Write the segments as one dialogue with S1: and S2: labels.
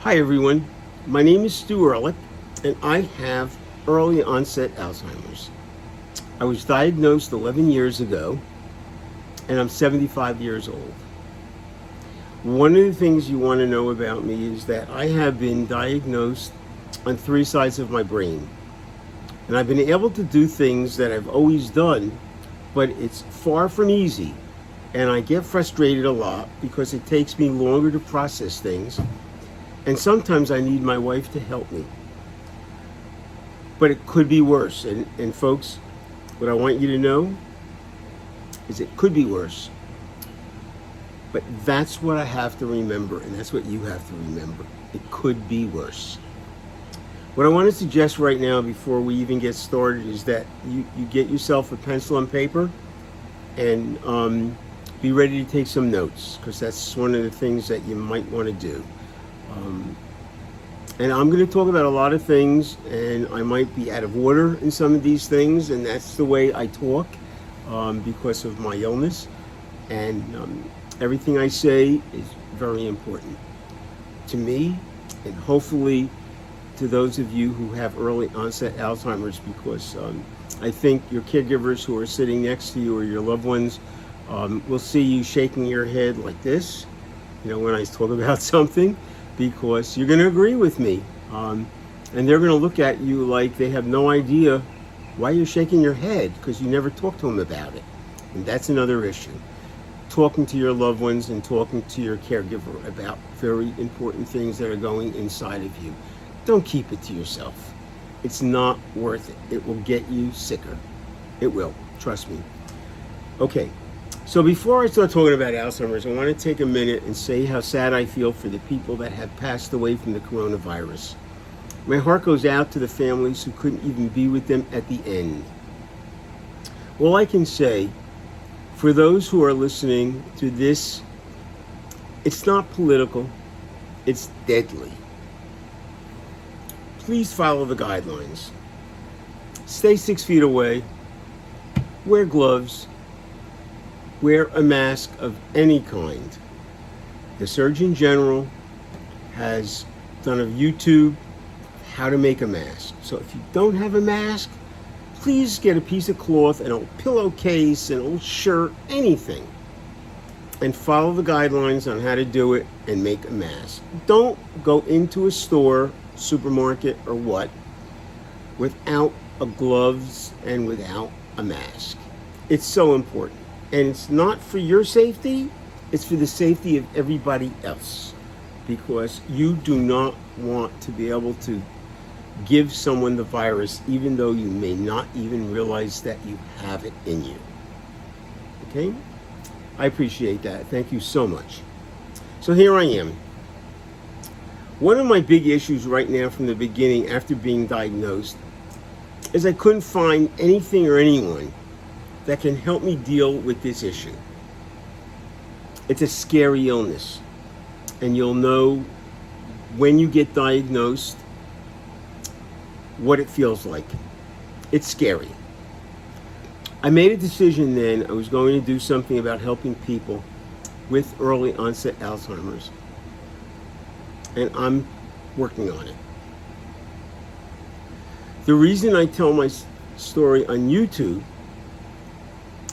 S1: Hi everyone, my name is Stu Ehrlich and I have early onset Alzheimer's. I was diagnosed 11 years ago and I'm 75 years old. One of the things you want to know about me is that I have been diagnosed on three sides of my brain. And I've been able to do things that I've always done, but it's far from easy. And I get frustrated a lot because it takes me longer to process things. And sometimes I need my wife to help me. But it could be worse. And folks, what I want you to know is it could be worse. But that's what I have to remember, and that's what you have to remember. It could be worse. What I want to suggest right now before we even get started is that you get yourself a pencil and paper and be ready to take some notes, because that's one of the things that you might want to do. And I'm going to talk about a lot of things, and I might be out of order in some of these things, and that's the way I talk because of my illness. And everything I say is very important to me, and hopefully to those of you who have early onset Alzheimer's, because I think your caregivers who are sitting next to you or your loved ones will see you shaking your head like this, when I talk about something, because you're going to agree with me. And they're going to look at you like they have no idea why you're shaking your head, because you never talked to them about it. And that's another issue. Talking to your loved ones and talking to your caregiver about very important things that are going inside of you. Don't keep it to yourself. It's not worth it. It will get you sicker. It will. Trust me. Okay. So before I start talking about Alzheimer's, I want to take a minute and say how sad I feel for the people that have passed away from the coronavirus. My heart goes out to the families who couldn't even be with them at the end. All I can say, for those who are listening to this, it's not political, it's deadly. Please follow the guidelines. Stay 6 feet away, wear gloves, wear a mask of any kind. The Surgeon General has done a YouTube how to make a mask. So if you don't have a mask, please get a piece of cloth, an old pillowcase, an old shirt, anything, and follow the guidelines on how to do it and make a mask. Don't go into a store, supermarket, or what, without a gloves and without a mask. It's so important. And it's not for your safety, it's for the safety of everybody else. Because you do not want to be able to give someone the virus, even though you may not even realize that you have it in you. Okay? I appreciate that. Thank you so much. So here I am. One of my big issues right now from the beginning after being diagnosed is I couldn't find anything or anyone that can help me deal with this issue. It's a scary illness, and you'll know when you get diagnosed what it feels like. It's scary. I made a decision then I was going to do something about helping people with early onset Alzheimer's, and I'm working on it. The reason I tell my story on YouTube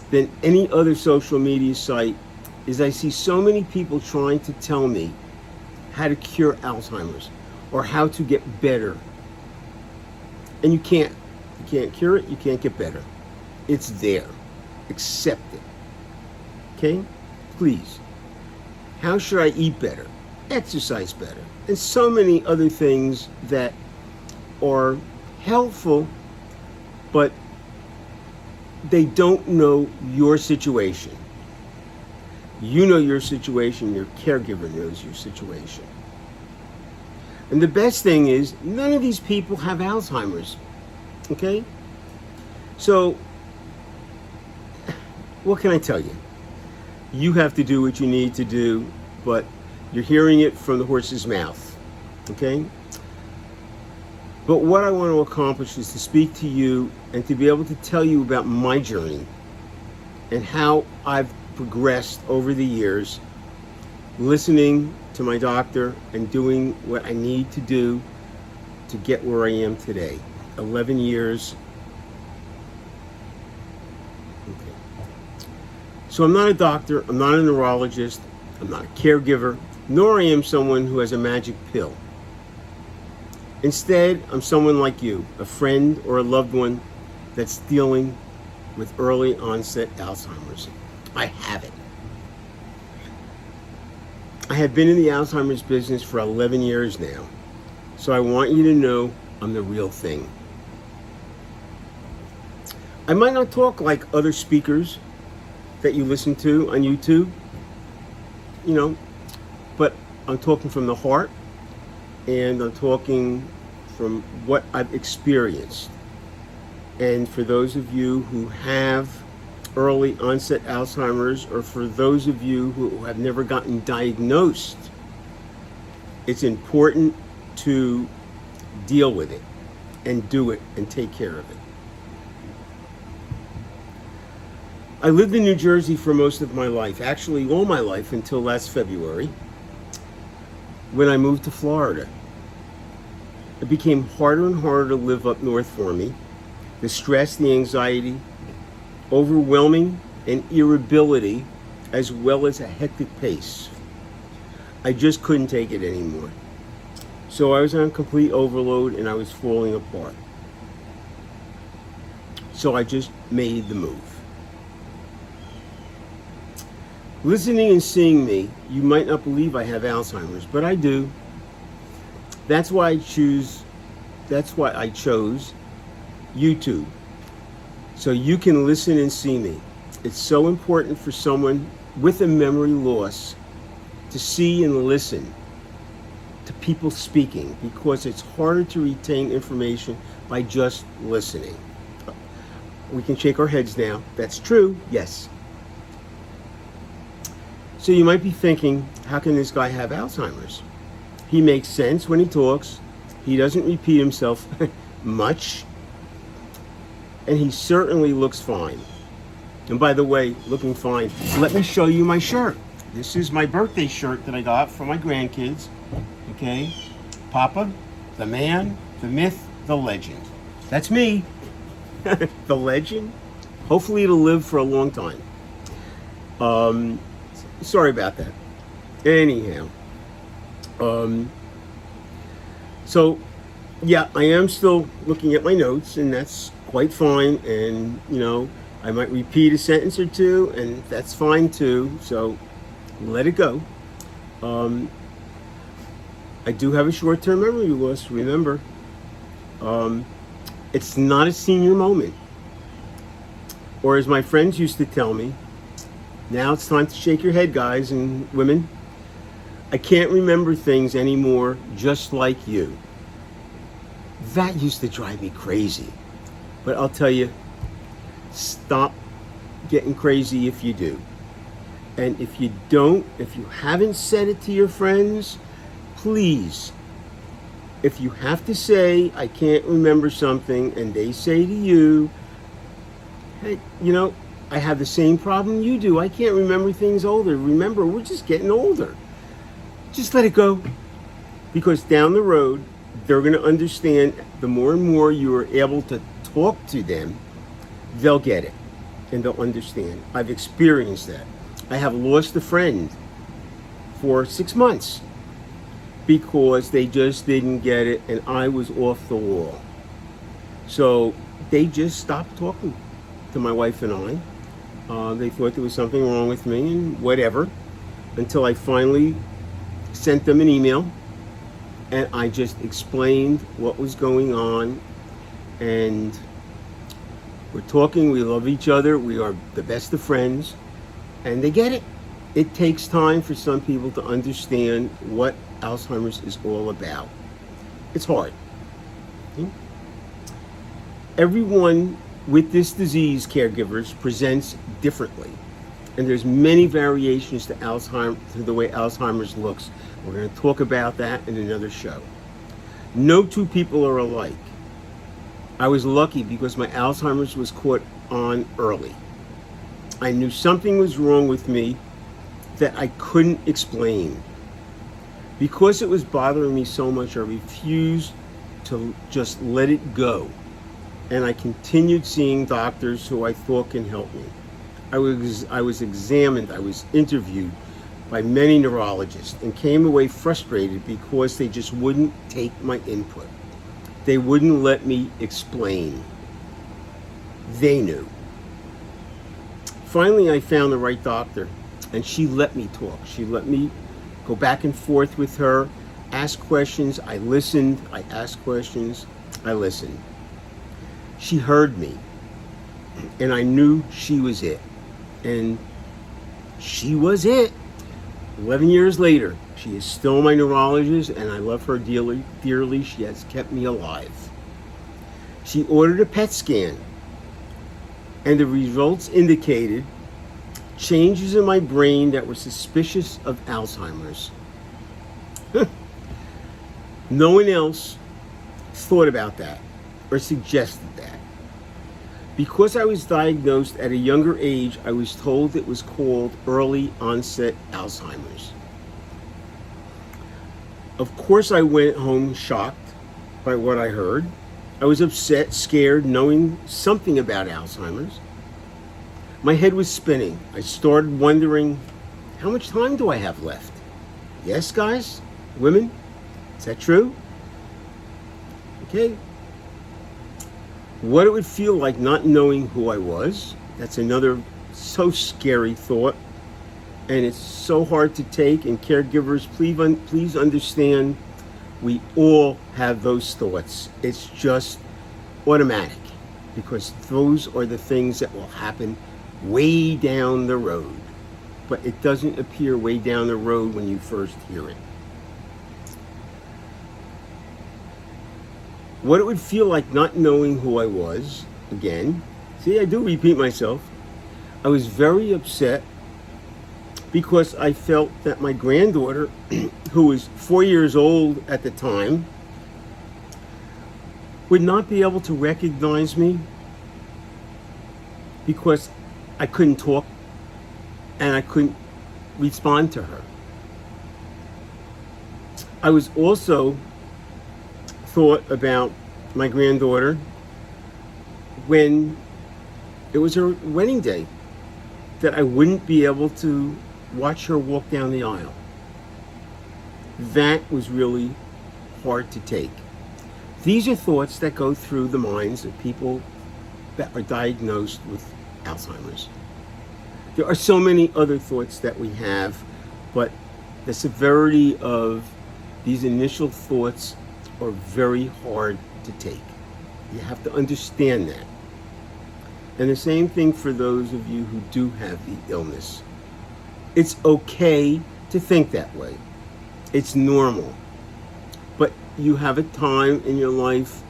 S1: than any other social media site is I see so many people trying to tell me how to cure Alzheimer's or how to get better. And you can't. You can't cure it, you can't get better. It's there. Accept it. Okay? Please. How should I eat better? Exercise better. And so many other things that are helpful, but they don't know your situation. You know your situation, your caregiver knows your situation. And the best thing is, none of these people have Alzheimer's. Okay? So, what can I tell you? You have to do what you need to do, but you're hearing it from the horse's mouth. Okay? But what I want to accomplish is to speak to you and to be able to tell you about my journey and how I've progressed over the years listening to my doctor and doing what I need to do to get where I am today. 11 years. Okay. So I'm not a doctor, I'm not a neurologist, I'm not a caregiver, nor I am someone who has a magic pill. Instead, I'm someone like you, a friend or a loved one that's dealing with early onset Alzheimer's. I have it. I have been in the Alzheimer's business for 11 years now, so I want you to know I'm the real thing. I might not talk like other speakers that you listen to on YouTube, but I'm talking from the heart, and I'm talking from what I've experienced. And for those of you who have early onset Alzheimer's, or for those of you who have never gotten diagnosed, it's important to deal with it and do it and take care of it. I lived in New Jersey for most of my life, actually all my life until last February, when I moved to Florida. It became harder and harder to live up north for me. The stress, the anxiety, overwhelming and irritability, as well as a hectic pace. I just couldn't take it anymore. So I was on complete overload and I was falling apart. So I just made the move. Listening and seeing me, you might not believe I have Alzheimer's, but I do. That's why I chose YouTube. So you can listen and see me. It's so important for someone with a memory loss to see and listen to people speaking, because it's harder to retain information by just listening. We can shake our heads now. That's true, yes. So you might be thinking, how can this guy have Alzheimer's? He makes sense when he talks. He doesn't repeat himself much. And he certainly looks fine. And by the way, looking fine, let me show you my shirt. This is my birthday shirt that I got for my grandkids. Okay? Papa, the man, the myth, the legend. That's me. The legend. Hopefully it'll live for a long time. Sorry about that. Anyhow. So, yeah, I am still looking at my notes, and that's quite fine. And, I might repeat a sentence or two, and that's fine too. So, let it go. I do have a short-term memory loss, remember. It's not a senior moment. Or as my friends used to tell me, now it's time to shake your head, guys and women. I can't remember things anymore just like you. That used to drive me crazy. But I'll tell you, stop getting crazy if you do. And if you don't, if you haven't said it to your friends, please, if you have to say, I can't remember something, and they say to you, hey, I have the same problem you do. I can't remember things older. Remember, we're just getting older. Just let it go. Because down the road, they're going to understand. The more and more you are able to talk to them, they'll get it. And they'll understand. I've experienced that. I have lost a friend for 6 months because they just didn't get it and I was off the wall. So they just stopped talking to my wife and I. They thought there was something wrong with me and whatever, until I finally sent them an email and I just explained what was going on, and we're talking, we love each other, we are the best of friends, and they get it. It takes time for some people to understand what Alzheimer's is all about. It's hard. Everyone with this disease, caregivers, presents differently. And there's many variations to the way Alzheimer's looks. We're going to talk about that in another show. No two people are alike. I was lucky because my Alzheimer's was caught on early. I knew something was wrong with me that I couldn't explain. Because it was bothering me so much, I refused to just let it go. And I continued seeing doctors who I thought can help me. I was examined, I was interviewed by many neurologists and came away frustrated because they just wouldn't take my input. They wouldn't let me explain. They knew. Finally, I found the right doctor, and she let me talk. She let me go back and forth with her, ask questions. I listened. I asked questions. I listened. She heard me, and I knew she was it. And she was it. 11 years later, she is still my neurologist, and I love her dearly. She has kept me alive. She ordered a PET scan, and the results indicated changes in my brain that were suspicious of Alzheimer's. No one else thought about that or suggested that. Because I was diagnosed at a younger age, I was told it was called Early Onset Alzheimer's. Of course, I went home shocked by what I heard. I was upset, scared, knowing something about Alzheimer's. My head was spinning. I started wondering, how much time do I have left? Yes, guys? Women? Is that true? Okay. What it would feel like not knowing who I was. That's another so scary thought. And it's so hard to take. And caregivers, please understand, we all have those thoughts. It's just automatic. Because those are the things that will happen way down the road. But it doesn't appear way down the road when you first hear it. What it would feel like not knowing who I was, again, see, I do repeat myself. I was very upset because I felt that my granddaughter, who was 4 years old at the time, would not be able to recognize me because I couldn't talk and I couldn't respond to her. I was also thought about my granddaughter when it was her wedding day, that I wouldn't be able to watch her walk down the aisle. That was really hard to take. These are thoughts that go through the minds of people that are diagnosed with Alzheimer's. There are so many other thoughts that we have, but the severity of these initial thoughts are very hard to take. You have to understand that. And the same thing for those of you who do have the illness. It's okay to think that way. It's normal. But you have a time in your life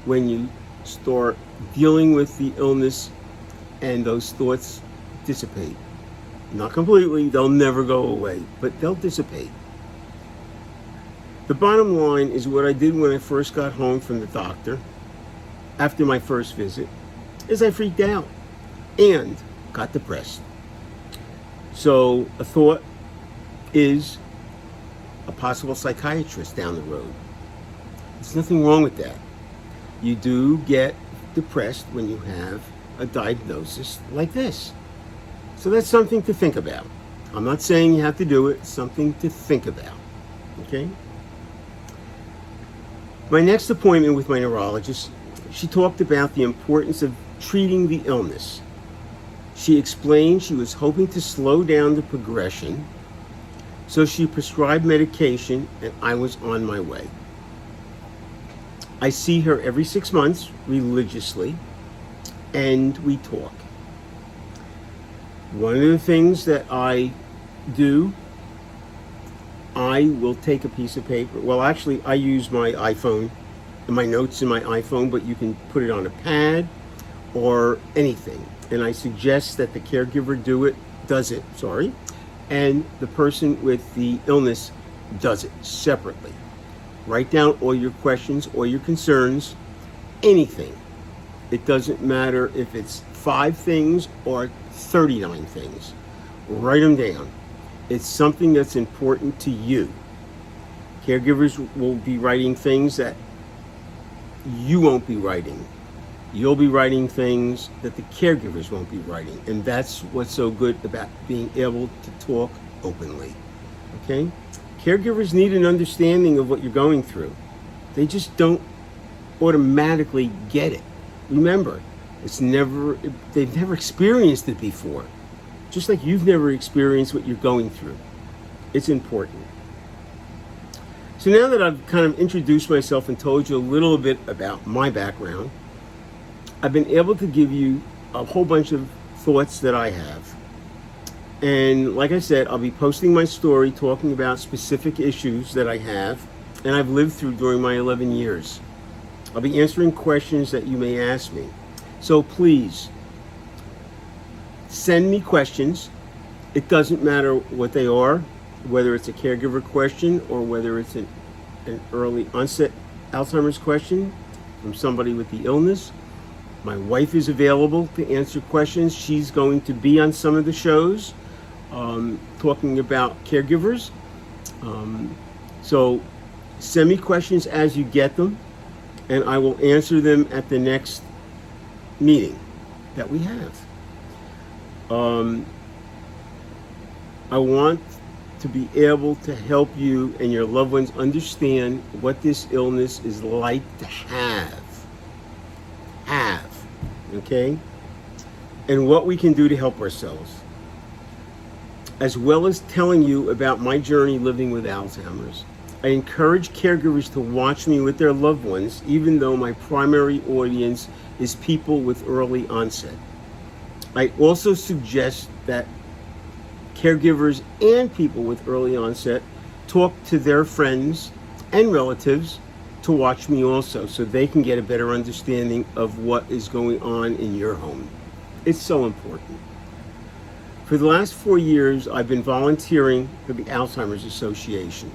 S1: when you start dealing with the illness and those thoughts dissipate. Not completely, they'll never go away, but they'll dissipate. The bottom line is what I did when I first got home from the doctor after my first visit is I freaked out and got depressed. So a thought is a possible psychiatrist down the road. There's nothing wrong with that. You do get depressed when you have a diagnosis like this. So that's something to think about. I'm not saying you have to do it, it's something to think about. Okay? My next appointment with my neurologist, she talked about the importance of treating the illness. She explained she was hoping to slow down the progression, so she prescribed medication and I was on my way. I see her every 6 months religiously, and we talk. One of the things that I do, I will take a piece of paper. Well, actually, I use my iPhone, my notes in my iPhone, but you can put it on a pad or anything. And I suggest that the caregiver does it, and the person with the illness does it separately. Write down all your questions, all your concerns, anything. It doesn't matter if it's 5 things or 39 things. Write them down. It's something that's important to you. Caregivers will be writing things that you won't be writing. You'll be writing things that the caregivers won't be writing. And that's what's so good about being able to talk openly. Okay? Caregivers need an understanding of what you're going through. They just don't automatically get it. Remember, they've never experienced it before. Just like you've never experienced what you're going through. It's important. So now that I've kind of introduced myself and told you a little bit about my background, I've been able to give you a whole bunch of thoughts that I have. And like I said, I'll be posting my story talking about specific issues that I have and I've lived through during my 11 years. I'll be answering questions that you may ask me. So please, send me questions. It doesn't matter what they are, whether it's a caregiver question or whether it's an early onset Alzheimer's question from somebody with the illness. My wife is available to answer questions. She's going to be on some of the shows talking about caregivers. So send me questions as you get them, and I will answer them at the next meeting that we have. I want to be able to help you and your loved ones understand what this illness is like to have, okay? And what we can do to help ourselves, as well as telling you about my journey living with Alzheimer's. I encourage caregivers to watch me with their loved ones, even though my primary audience is people with early onset. I also suggest that caregivers and people with early onset talk to their friends and relatives to watch me also, so they can get a better understanding of what is going on in your home. It's so important. For the last 4 years, I've been volunteering for the Alzheimer's Association.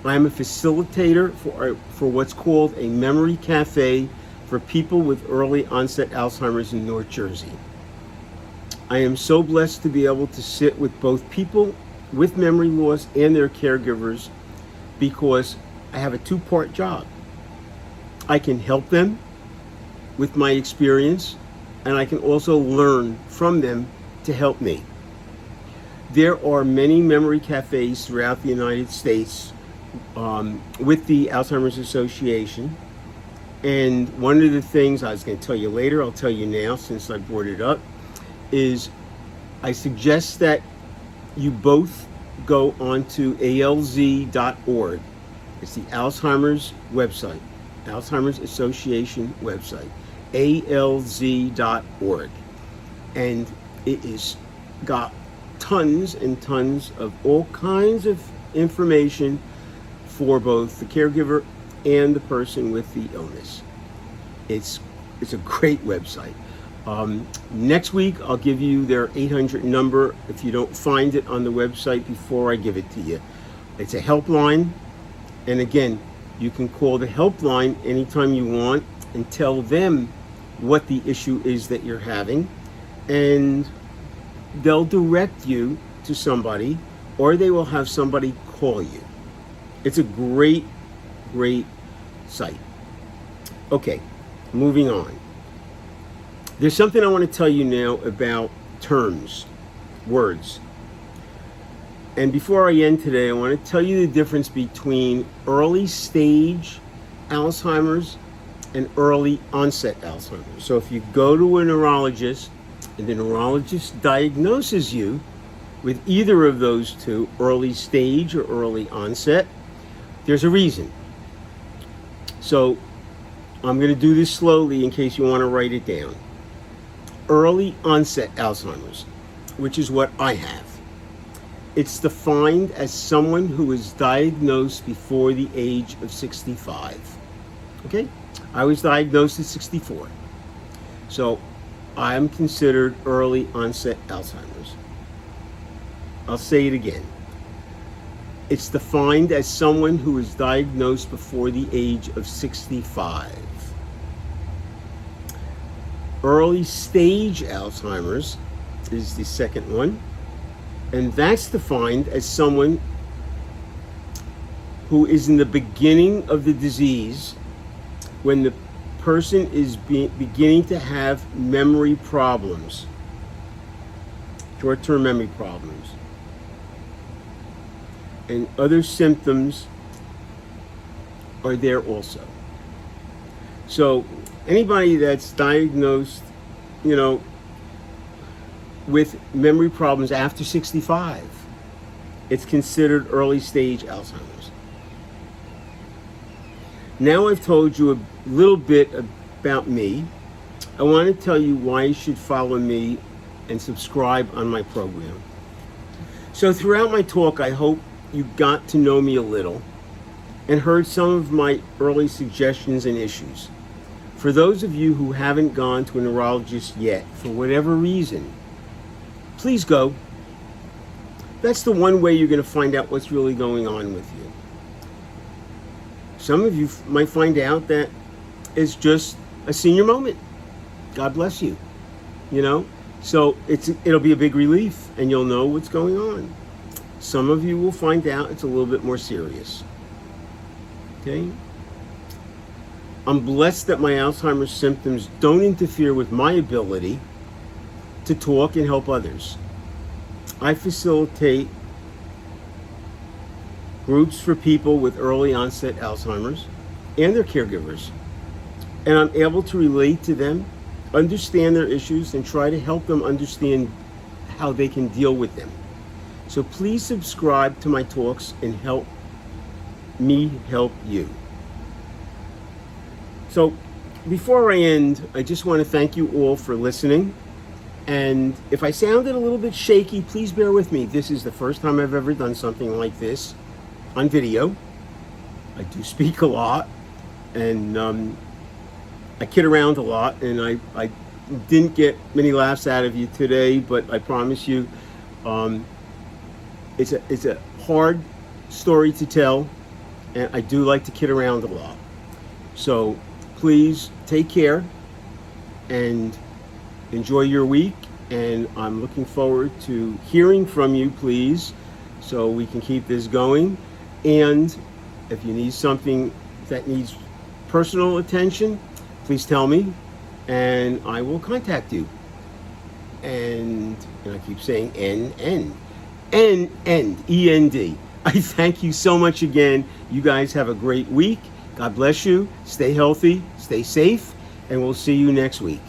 S1: I am a facilitator for what's called a memory cafe for people with early onset Alzheimer's in North Jersey. I am so blessed to be able to sit with both people with memory loss and their caregivers, because I have a two-part job. I can help them with my experience, and I can also learn from them to help me. There are many memory cafes throughout the United States with the Alzheimer's Association. And one of the things I was going to tell you later, I'll tell you now since I brought it up, is I suggest that you both go onto alz.org. It's the Alzheimer's website, Alzheimer's Association website, alz.org. And it is got tons and tons of all kinds of information for both the caregiver and the person with the illness. It's a great website. Next week, I'll give you their 800 number if you don't find it on the website before I give it to you. It's a helpline. And again, you can call the helpline anytime you want and tell them what the issue is that you're having. And they'll direct you to somebody, or they will have somebody call you. It's a great, great site. Okay, moving on. There's something I want to tell you now about terms, words. And before I end today, I want to tell you the difference between early stage Alzheimer's and early onset Alzheimer's. So if you go to a neurologist and the neurologist diagnoses you with either of those two, early stage or early onset, there's a reason. So I'm going to do this slowly in case you want to write it down. Early onset Alzheimer's, which is what I have. It's defined as someone who is diagnosed before the age of 65. Okay? I was diagnosed at 64. So I'm considered early onset Alzheimer's. I'll say it again. It's defined as someone who is diagnosed before the age of 65. Early stage Alzheimer's is the second one. And that's defined as someone who is in the beginning of the disease when the person is beginning to have memory problems, short-term memory problems, and other symptoms are there also. So anybody that's diagnosed, with memory problems after 65, it's considered early stage Alzheimer's. Now I've told you a little bit about me. I want to tell you why you should follow me and subscribe on my program. So throughout my talk, I hope you got to know me a little and heard some of my early suggestions and issues. For those of you who haven't gone to a neurologist yet, for whatever reason, please go. That's the one way you're going to find out what's really going on with you. Some of you might find out that it's just a senior moment. God bless you. So it'll be a big relief and you'll know what's going on. Some of you will find out it's a little bit more serious. Okay? I'm blessed that my Alzheimer's symptoms don't interfere with my ability to talk and help others. I facilitate groups for people with early onset Alzheimer's and their caregivers. And I'm able to relate to them, understand their issues, and try to help them understand how they can deal with them. So please subscribe to my talks and help me help you. So before I end, I just want to thank you all for listening. And if I sounded a little bit shaky, please bear with me. This is the first time I've ever done something like this on video. I do speak a lot, and I kid around a lot, and I didn't get many laughs out of you today, but I promise you, it's a hard story to tell, and I do like to kid around a lot. So please take care and enjoy your week, and I'm looking forward to hearing from you, please, so we can keep this going. And if you need something that needs personal attention, please tell me, and I will contact you. And I keep saying N-N. E-N-D. I thank you so much again. You guys have a great week. God bless you. Stay healthy, stay safe, and we'll see you next week.